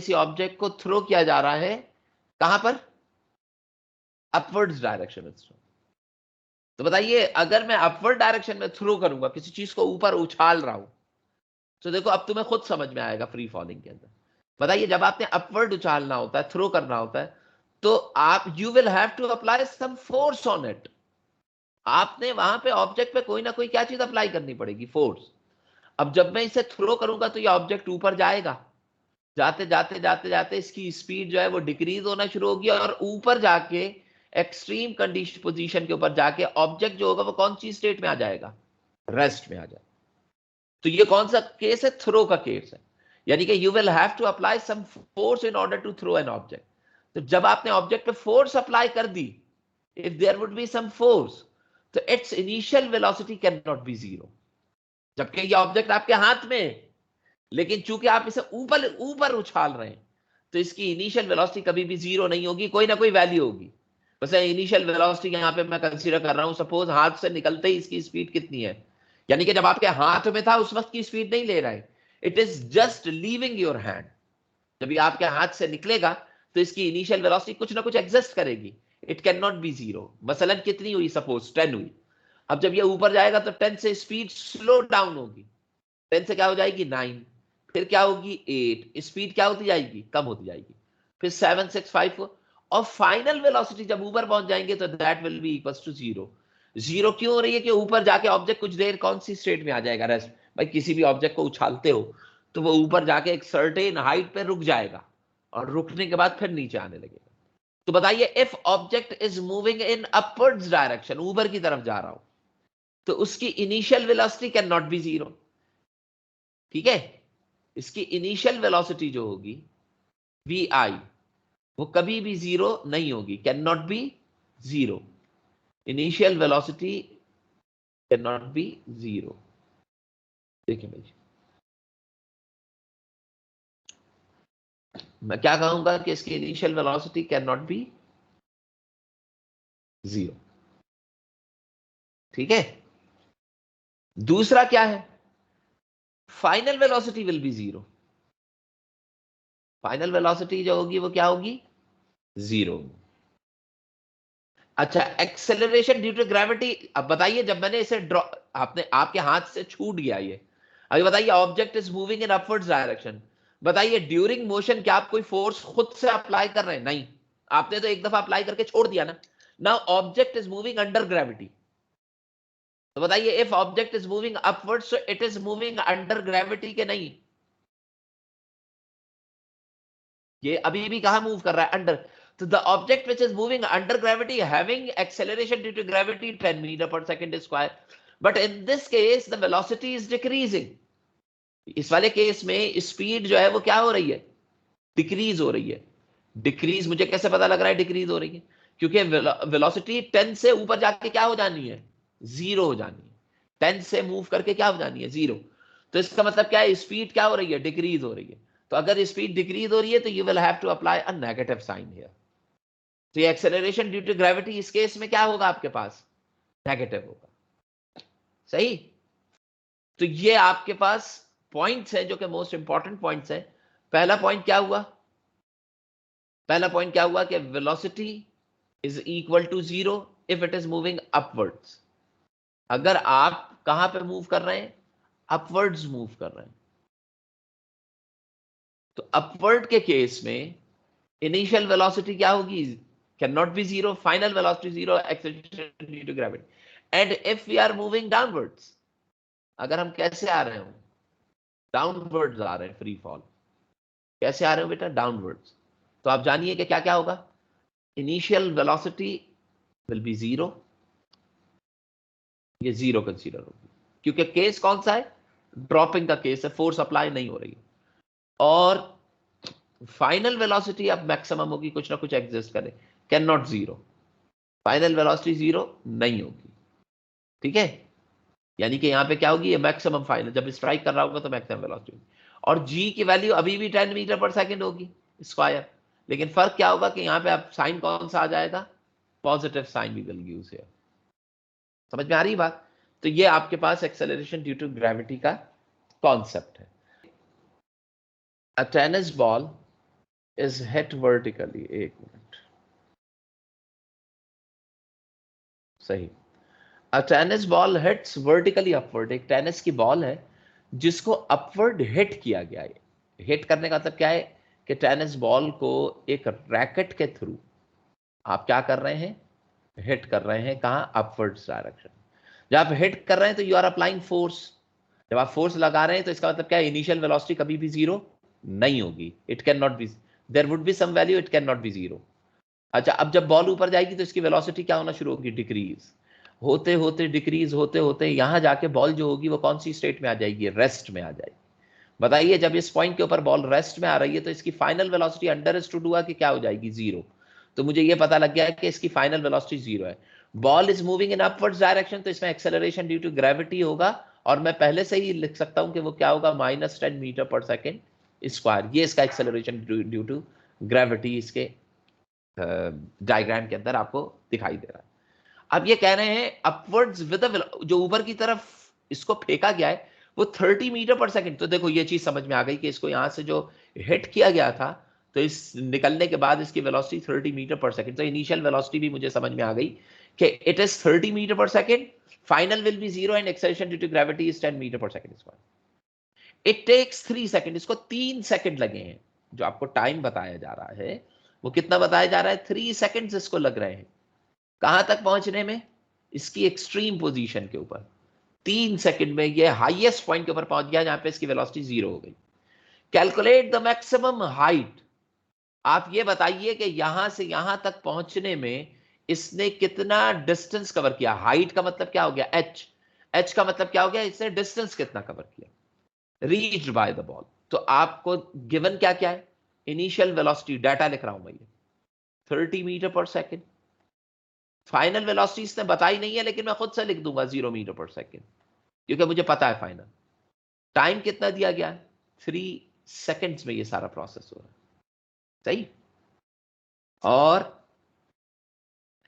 किसी ऑब्जेक्ट को थ्रो किया जा रहा है, कहां पर? अपवर्ड्स डायरेक्शन में थ्रो। तो बताइए अगर मैं अपवर्ड डायरेक्शन में थ्रो करूंगा, किसी चीज को ऊपर उछाल रहा हूं, तो देखो अब तुम्हें खुद समझ में आएगा फ्री फॉलिंग के अंदर। बताइए जब आपने अपवर्ड उछालना होता है, थ्रो करना होता है, तो आप you will have to apply some force on it. आपने वहां पे ऑब्जेक्ट पे कोई ना कोई क्या चीज अप्लाई करनी पड़ेगी, फोर्स। अब जब मैं इसे थ्रो करूंगा तो ये ऑब्जेक्ट ऊपर जाएगा, जाते जाते जाते जाते इसकी स्पीड जो है वो डिक्रीज होना शुरू होगी, और ऊपर जाके एक्सट्रीम कंडीशन पोजीशन के ऊपर जाके ऑब्जेक्ट जो होगा वो कौन सी स्टेट में आ जाएगा? रेस्ट में आ जाएगा। तो ये कौन सा केस है? थ्रो का केस है। यानी कि you will have to apply some force in order to throw an object. तो जब आपने ऑब्जेक्ट पे फोर्स अप्लाई कर दी, if there would be some force, तो it's initial velocity can not be zero. जबकि ये ऑब्जेक्ट आपके हाथ में है, लेकिन चूंकि आप इसे ऊपर ऊपर उछाल रहे हैं, तो इसकी इनिशियल वेलोसिटी कभी भी जीरो नहीं होगी, कोई ना कोई वैल्यू होगी। वैसे इनिशियल वेलोसिटी यहां पे मैं कंसीडर कर रहा हूं, सपोज हाथ से निकलते ही इसकी स्पीड कितनी है, यानी कि जब आपके हाथ में था उस वक्त की स्पीड नहीं ले रहा है, it is just leaving your hand. जब ये आपके हाथ से निकलेगा तो इसकी इनिशियल वेलोसिटी कुछ ना कुछ एग्जिस्ट करेगी, it can not be zero. मसलन कितनी हुई? सपोज 10 हुई। अब जब ये ऊपर जाएगा तो 10 से स्पीड स्लो डाउन होगी, 10 से क्या हो जाएगी? 9, फिर क्या होगी? 8, स्पीड क्या होती जाएगी? कम होती जाएगी, फिर 7, 6, 5, 4, और फाइनल वेलोसिटी जब ऊपर पहुंच जाएंगे तो that will be equal to zero. Zero क्यों हो रही है? कि ऊपर जाके ऑब्जेक्ट कुछ देर कौन सी स्टेट में आ जाएगा? रेस्ट। भाई किसी भी ऑब्जेक्ट को उछालते हो तो वो ऊपर जाके एक सर्टेन हाइट पे रुक जाएगा, और रुकने के बाद फिर नीचे आने लगेगा। तो बताइए if object is moving in upwards direction, ऊपर की तरफ जा रहा हो, तो उसकी initial velocity can not be zero. ठीक है, इसकी इनिशियल वेलोसिटी जो होगी वी आई, वो कभी भी जीरो नहीं होगी, can not be zero. Initial velocity can not be zero. देखिए भाई, मैं क्या कहूंगा कि इसकी initial velocity can not be zero. ठीक है, दूसरा क्या है? Final velocity will be zero. Final velocity जो होगी वो क्या होगी? जीरो। अच्छा, एक्सेलरेशन ड्यू टू ग्रेविटी। अब बताइए जब मैंने इसे ड्रॉ, आपने आपके हाथ से छूट गया ये, अभी बताइए object is moving in upwards direction, बताइए ड्यूरिंग मोशन क्या आप कोई फोर्स खुद से अप्लाई कर रहे हैं? नहीं, आपने तो एक दफा अप्लाई करके छोड़ दिया ना। Now object is moving under gravity, तो बताइए if object is moving upwards, so it is moving under gravity के नहीं? ये अभी भी कहां मूव कर रहा है? अंडर। तो the object which is moving under gravity having acceleration due to gravity 10 metre per second square, but in this case the velocity is decreasing. इस वाले केस में स्पीड जो है वो क्या हो रही है? डिक्रीज हो रही है। डिक्रीज मुझे कैसे पता लग रहा है डिक्रीज हो रही है? क्योंकि वेलोसिटी 10 से ऊपर जाके क्या हो जानी है? जीरो हो जानी है। 10 से मूव करके क्या हो जानी है? जीरो। तो इसका मतलब क्या है? स्पीड क्या हो रही है? डिक्रीज हो रही है। तो अगर स्पीड डिक्रीज हो रही है तो you will have to apply a negative sign here. तो ये एक्सेलरेशन ड्यू टू ग्रेविटी इस केस में क्या होगा आपके पास? नेगेटिव होगा। सही। तो ये आपके पास पॉइंट्स है जो कि मोस्ट इंपॉर्टेंट पॉइंट्स है। पहला पॉइंट क्या हुआ? पहला पॉइंट क्या हुआ? कि velocity is equal to zero if it is moving upwards. अगर आप कहां पे मूव कर रहे हैं? अपवर्ड्स मूव कर रहे हैं। तो अपवर्ड के केस में इनिशियल वेलोसिटी क्या होगी? Can not be zero, final velocity zero, acceleration due to gravity. And if we are moving downwards, अगर हम कैसे आ रहे हो? डाउनवर्ड्स आ रहे हैं, फ्री फॉल। कैसे आ रहे हो बेटा? डाउनवर्ड्स। तो आप जानिए कि क्या क्या होगा? Initial velocity will be zero, ये जीरो कंसीडर होगी, क्योंकि केस कौन सा है? ड्रॉपिंग का केस है, फोर्स अप्लाई नहीं हो रही है। और फाइनल वेलोसिटी अब मैक्सिमम होगी, कुछ ना कुछ एग्जिस्ट करे, can not zero. Final velocity zero नहीं होगी। ठीक है, यानी कि यहां पे क्या होगी? ये मैक्सिमम फाइनल, जब स्ट्राइक कर रहा होगा तो मैक्सिमम वेलोसिटी होगी। और जी की वैल्यू अभी भी 10 मीटर पर सेकंड होगी स्क्वायर, लेकिन फर्क क्या होगा कि यहां पे अब साइन कौन सा आ जाएगा? Positive sign we will use here. समझ में आ रही बात? तो ये आपके पास एक्सेलरेशन ड्यू टू ग्रेविटी का कॉन्सेप्ट है। A tennis ball is hit vertically, एक मिनट, सही। A tennis ball hits vertically upward, एक टेनिस की बॉल है जिसको अपवर्ड हिट किया गया है। हिट करने का मतलब क्या है कि टेनिस बॉल को एक रैकेट के थ्रू आप क्या कर रहे हैं, हिट कर रहे हैं, कहां, अपवर्ड्स डायरेक्शन। जब आप हिट कर रहे हैं तो यू आर अप्लाइंग फोर्स। जब आप फोर्स लगा रहे हैं तो इसका मतलब क्या है, इनिशियल वेलोसिटी कभी भी जीरो नहीं होगी, it can not be, there would be some value, it can not be zero. अच्छा, अब जब बॉल ऊपर जाएगी तो इसकी वेलोसिटी क्या होना शुरू होगी, डिक्रीज होते होते, डिक्रीज होते होते यहां जाके बॉल जो होगी वो कौन सी स्टेट में आ जाएगी, रेस्ट में आ जाएगी। बताइए जब इस पॉइंट के ऊपर बॉल रेस्ट में आ रही है तो इसकी फाइनल वेलोसिटी अंडरस्टूड हुआ कि क्या हो जाएगी, जीरो। तो मुझे ये पता लग गया है कि इसकी फाइनल वेलोसिटी जीरो है। Ball is moving in upwards direction, तो इसमें एक्सेलरेशन ड्यू टू ग्रेविटी होगा, और मैं पहले से ही लिख सकता हूं कि वो क्या होगा, -10 मीटर पर सेकेंड स्क्वायर। ये इसका एक्सेलरेशन ड्यू टू ग्रेविटी इसके डायग्राम के अंदर आपको दिखाई दे रहा है। अब ये कह रहे हैं अपवर्ड्स विद जो ऊपर की तरफ इसको फेंका गया है वो 30 मीटर पर सेकंड। तो देखो ये चीज समझ में आ गई कि इसको यहां से जो हिट किया गया था तो इस निकलने के बाद इसकी वेलोसिटी 30 मीटर पर सेकंड। तो इनिशियल वेलोसिटी भी मुझे समझ में आ गई कि it is 30 meter per second, final will be zero and acceleration due to gravity is 10 metre per second square. It takes 3 second, इसको 3 सेकंड लगे हैं। जो आपको टाइम बताया जा रहा है वो कितना बताया जा रहा है, 3 सेकंड्स इसको लग रहे हैं। कहां तक पहुंचने में, इसकी एक्सट्रीम पोजीशन के ऊपर। 3 सेकंड में ये हाईएस्ट पॉइंट के ऊपर पहुंच गया जहां पे इसकी वेलोसिटी जीरो हो गई। Calculate the maximum height. आप ये बताइए कि यहां से यहां तक पहुंचने में इसने कितना डिस्टेंस कवर किया। हाइट का मतलब क्या हो गया, एच। एच का मतलब क्या हो गया, इसने डिस्टेंस कितना कवर किया, रीच्ड बाय द बॉल। तो आपको गिवन क्या क्या है, इनिशियल वेलोसिटी, डाटा लिख रहा हूं मैं, ये 30 meter per second. Final velocity इसने बताई नहीं है लेकिन मैं खुद से लिख दूंगा 0 मीटर पर सेकेंड, क्योंकि मुझे पता है फाइनल। टाइम कितना दिया गया है, 3 सेकेंड्स में ये सारा प्रोसेस हो रहा है, सही। और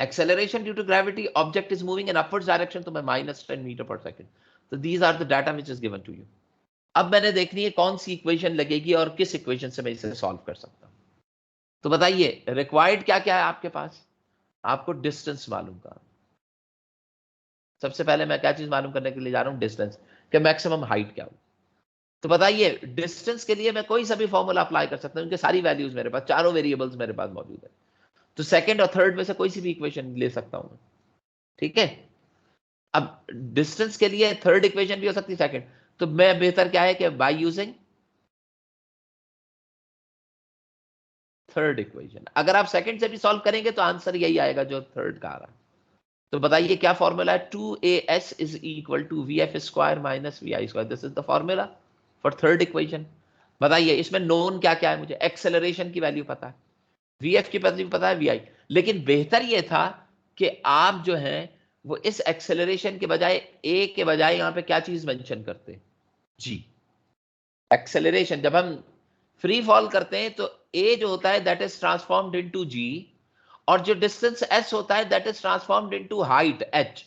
acceleration due to gravity, object is moving in upwards direction, तो मैं -10 मीटर पर सेकेंड। तो these are the data which is given to you. अब मैंने देखनी है कौन सी इक्वेशन लगेगी और किस इक्वेशन से मैं इसे सॉल्व कर सकता हूं। तो बताइए रिक्वायर्ड क्या क्या है आपके पास, आपको डिस्टेंस मालूम करना। सबसे पहले मैं क्या चीज मालूम करने के लिए जा रहा हूं, डिस्टेंस, कि मैक्सिमम हाइट क्या हो। तो बताइए डिस्टेंस के लिए मैं कोई सा भी फॉर्मूला अप्लाई कर सकता हूं, उनके सारी वैल्यूज मेरे पास, चारों वेरिएबल्स मेरे पास मौजूद है। तो सेकंड और थर्ड में से कोई सी भी इक्वेशन ले सकता हूं, ठीक है। अब डिस्टेंस के लिए थर्ड इक्वेशन भी हो सकती है, सेकंड। तो मैं बेहतर क्या है कि बाय यूजिंग थर्ड इक्वेशन, अगर आप सेकंड से भी सॉल्व करेंगे तो आंसर यही आएगा जो थर्ड का आ रहा है। तो बताइए क्या फॉर्मूला है, 2as is equal to VF square minus VI square. This is the formula for third equation. बताइए इसमें नोन क्या क्या है, मुझे एक्सेलरेशन की वैल्यू पता है, VF की वैल्यू पता है, VI। लेकिन बेहतर यह था कि आप जो है वो इस एक्सेलरेशन के बजाय A के बजाय यहां पे क्या चीज मेंशन करते, G। एक्सेलरेशन जब हम फ्री फॉल करते हैं तो A जो होता है that is transformed into G, और जो डिस्टेंस S होता है that is transformed into height H।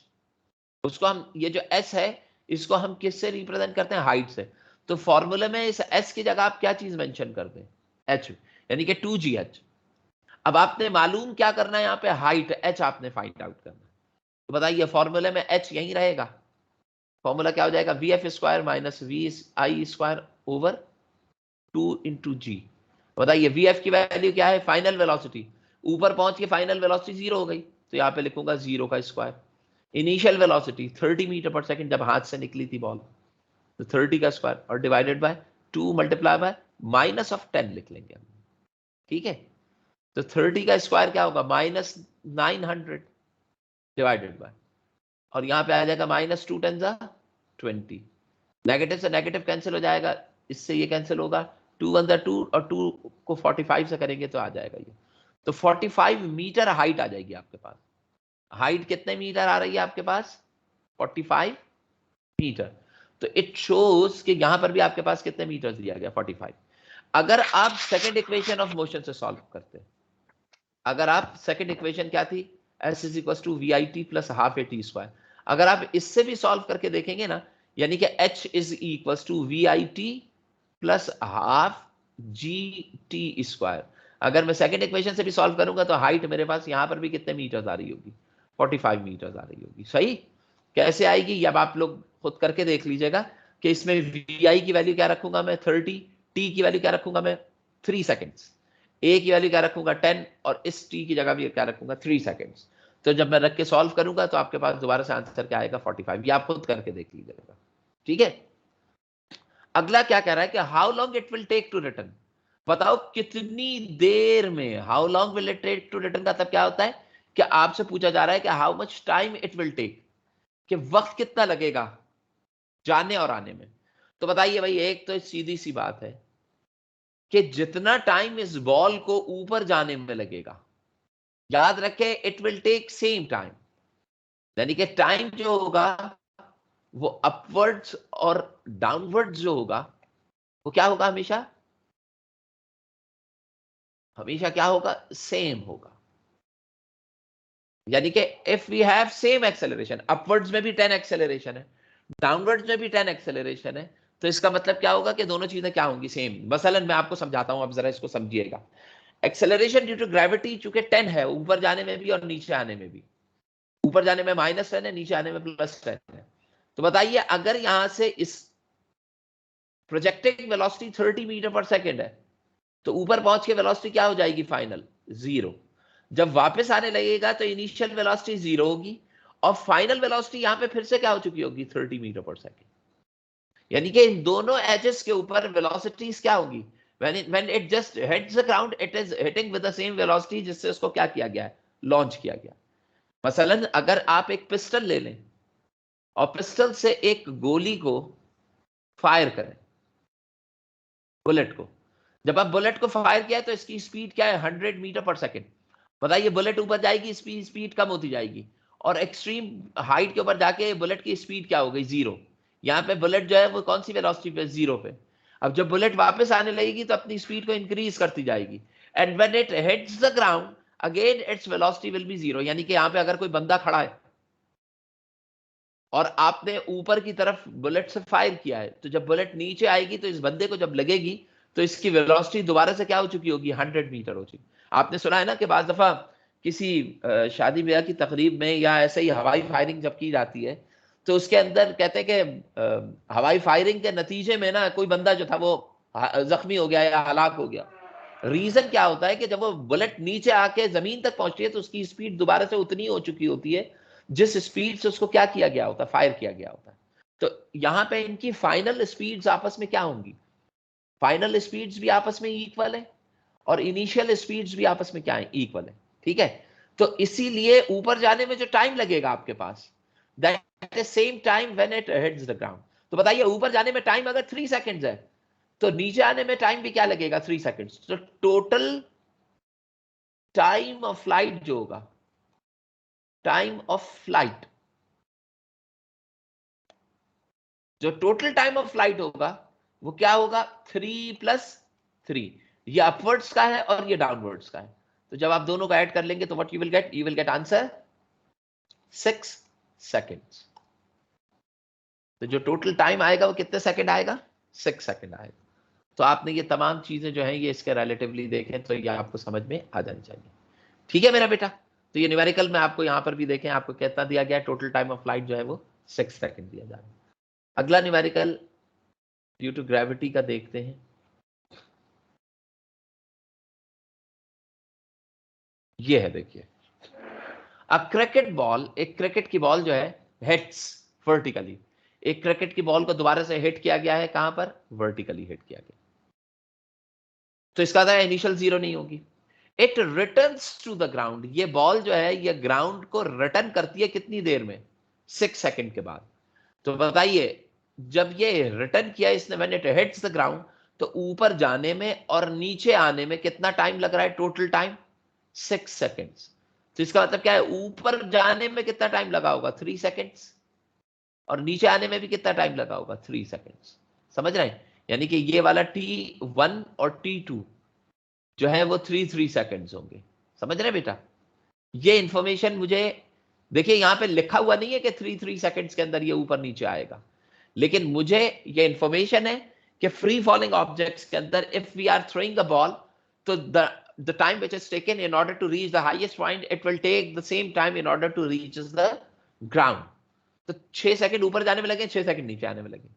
उसको हम, ये जो S है इसको हम किससे रिप्रेजेंट करते हैं, हाइट से। तो फॉर्मूले में इस S की जगह आप क्या चीज मेंशन करते हैं, H, यानी कि 2GH। अब आपने मालूम क्या करना है, यहाँ पे हाइट H आपने फाइंड आउट करना है। तो बताइए फॉर्मूले में H यही रहेगा। फॉर्मूला क्या हो जाएगा, VF square minus VI square over 2 into G. बताइए VF की वैल्यू क्या है, फाइनल वेलोसिटी। ऊपर पहुंच के फाइनल वेलोसिटी जीरो हो गई, तो यहां पे लिखूंगा 0 का square. Initial velocity 30 meter per second जब हाथ से निकली थी बॉल, तो 30 का स्क्वायर और डिवाइडेड बाय 2 मल्टीप्लाई बाय -10 लिख लेंगे हम, ठीक है। तो 30 का स्क्वायर क्या होगा, -900 डिवाइडेड बाय, और यहां पे आ जाएगा -2 × 20। नेगेटिव से नेगेटिव कैंसिल हो जाएगा, इससे ये कैंसिल होगा, 2 × 2 और 2 को 45 से करेंगे तो आ जाएगा ये। तो 45 मीटर हाइट आ जाएगी आपके पास। हाइट कितने मीटर आ रही है आपके पास, 45 मीटर। तो इट शोज कि यहां पर भी आपके पास कितने मीटर दिया गया, 45। अगर आप सेकंड इक्वेशन ऑफ मोशन से सॉल्व करते, अगर आप सेकंड इक्वेशन क्या थी, S is equal to VIT plus half AT square, अगर आप इससे भी सॉल्व करके देखेंगे ना, यानी कि H is equal to VIT plus half GT square. अगर मैं सेकंड इक्वेशन से भी सॉल्व करूंगा तो हाइट मेरे पास यहां पर भी कितने मीटर्स आ रही होगी, 45 मीटर्स आ रही होगी। सही, कैसे आएगी ये अब आप लोग खुद करके देख लीजिएगा कि इसमें vi की वैल्यू क्या रखूंगा मैं 30, t की वैल्यू क्या रखूंगा मैं 3 सेकेंड्स, a की वैल्यू क्या रखूंगा 10 और इस t की जगह भी क्या रखूंगा 3 सेकेंड्स। तो जब मैं रख के सॉल्व करूंगा तो आपके पास दोबारा से आंसर क्या आएगा 45। ये आप खुद करके देख लीजिएगा, ठीक है। अगला क्या कह रहा है कि how long it will take to return, बताओ कितनी देर में, how long will it take to return का मतलब क्या होता है कि आपसे पूछा जा रहा है कि how much time it will take, कि वक्त कितना लगेगा जाने और आने में। तो बताइए भाई, एक तो सीधी सी बात है कि जितना टाइम इस बॉल को ऊपर जाने में लगेगा, याद रखें it will take same time, यानी कि टाइम जो होगा वो अपवर्ड्स और डाउनवर्ड्स जो होगा वो क्या होगा, हमेशा हमेशा क्या होगा, सेम होगा। यानी कि if we have same acceleration, upwards में भी 10 एक्सेलरेशन है, डाउनवर्ड्स में भी 10 एक्सेलरेशन है, तो इसका मतलब क्या होगा कि दोनों चीजें क्या होंगी, सेम। मसलन मैं आपको समझाता हूं, अब जरा इसको समझिएगा। एक्सेलरेशन ड्यू टू ग्रेविटी चूंकि 10 है, ऊपर जाने में भी और नीचे आने में भी, ऊपर जाने में -10 है, नीचे आने में +10 है। तो बताइए अगर यहां से इस projecting velocity 30 meter per second है, तो ऊपर पहुंच के वेलोसिटी क्या हो जाएगी, फाइनल 0। जब वापस आने लगेगा तो इनिशियल वेलोसिटी 0 होगी और फाइनल वेलोसिटी यहां पे फिर से क्या हो चुकी होगी, 30 मीटर पर सेकेंड। यानी कि इन दोनों एजेस के ऊपर वेलोसिटीज क्या होगी, when it just hits the ground it is hitting with the same velocity जिससे उसको क्या किया गया है, लॉन्च किया गया। मसलन अगर आप एक पिस्टल ले लें और पिस्टल से एक गोली को फायर करें, बुलेट को, जब आप बुलेट को फायर किया तो इसकी स्पीड क्या है, 100 मीटर पर सेकेंड। बताइए बुलेट ऊपर जाएगी, स्पीड कम होती जाएगी और एक्सट्रीम हाइट के ऊपर जाके बुलेट की स्पीड क्या हो गई, 0। यहाँ पे बुलेट जो है वो कौन सी वेलोसिटी पे, 0 पे। अब जब बुलेट वापस आने लगेगी तो अपनी स्पीड को इंक्रीज करती जाएगी, and when it hits the ground again its velocity will be 0। यानी कि यहाँ पे अगर कोई बंदा खड़ा है और आपने ऊपर की तरफ बुलेट से फायर किया है, तो जब बुलेट नीचे आएगी तो इस बंदे को जब लगेगी तो इसकी वेलोसिटी दोबारा से क्या हो चुकी होगी, 100 मीटर हो चुकी। आपने सुना है ना कि बाज दफा किसी शादी ब्याह की तकरीब में या ऐसे ही हवाई फायरिंग जब की जाती है तो उसके अंदर कहते हैं कि हवाई फायरिंग के नतीजे में ना कोई बंदा जो था वो जख्मी हो गया या हलाक हो गया। रीजन क्या होता है कि जब वो बुलेट नीचे आके जमीन तक पहुंचती है तो उसकी स्पीड दोबारा से उतनी हो चुकी होती है जिस स्पीड से उसको क्या किया गया होता है, फायर किया गया होता है। तो यहां पे इनकी फाइनल स्पीड्स आपस में क्या होंगी, फाइनल स्पीड्स भी आपस में इक्वल है और इनिशियल स्पीड्स भी आपस में क्या है, इक्वल है। ठीक है, तो इसीलिए ऊपर जाने में जो टाइम लगेगा आपके पास, that is same time when it hits the ground. तो बताइए ऊपर जाने में टाइम अगर 3 सेकंड्स है तो नीचे आने में टाइम भी क्या लगेगा, 3 सेकंड्स। तो टोटल टाइम ऑफ फ्लाइट जो होगा, टाइम ऑफ फ्लाइट, जो टोटल टाइम ऑफ फ्लाइट होगा वो क्या होगा, 3+3। ये अपवर्ड्स का है और ये डाउनवर्ड्स का है। तो जब आप दोनों को ऐड कर लेंगे तो what you will get answer 6 seconds. तो जो टोटल टाइम आएगा वो कितने सेकंड आएगा, 6 सेकंड आएगा। तो आपने ये तमाम चीजें जो हैं ये इसके रिलेटिवली देखें तो ये आपको समझ में आ जानी चाहिए। ठीक है मेरा बेटा, तो ये न्यूमेरिकल में आपको यहां पर भी देखें आपको कितना दिया गया है, टोटल टाइम ऑफ फ्लाइट जो है वो 6 सेकंड दिया जा रहा है। अगला न्यूमेरिकल ड्यू टू ग्रेविटी का देखते हैं। ये है, देखिए अ क्रिकेट बॉल, एक क्रिकेट की बॉल जो है हिट्स वर्टिकली, एक क्रिकेट की बॉल को दोबारा से हिट किया गया है, कहां पर, वर्टिकली हिट किया गया। तो इसका मतलब इनिशियल 0 नहीं होगी। It returns to the ground, ये बॉल जो है ये ग्राउंड को रिटर्न करती है कितनी देर में, 6 सेकंड के बाद। तो बताइए जब ये रिटर्न किया इसने, when it hits the ground, तो ऊपर जाने में और नीचे आने में कितना टाइम लग रहा है, टोटल टाइम 6 सेकेंड्स। तो इसका मतलब क्या है, ऊपर जाने में कितना टाइम लगा होगा, 3 सेकेंड्स, और नीचे आने में भी कितना टाइम लगा होगा, 3 सेकेंड्स। समझ रहे हैं, यानी कि ये वाला T1 और T2 जो है वो 3 सेकेंड्स होंगे। समझ रहे हैं बेटा, ये इंफॉर्मेशन मुझे, देखिए यहां पे लिखा हुआ नहीं है कि 3 सेकेंड्स के अंदर ये ऊपर नीचे आएगा, लेकिन मुझे ये इंफॉर्मेशन है कि फ्री फॉलिंग ऑब्जेक्ट्स के अंदर if we are throwing a ball, तो the the time which is taken in order to reach the highest point, it will take the same time in order to reach the ground. तो 6 second ऊपर जाने में लगे, 6 second नीचे आने में लगे.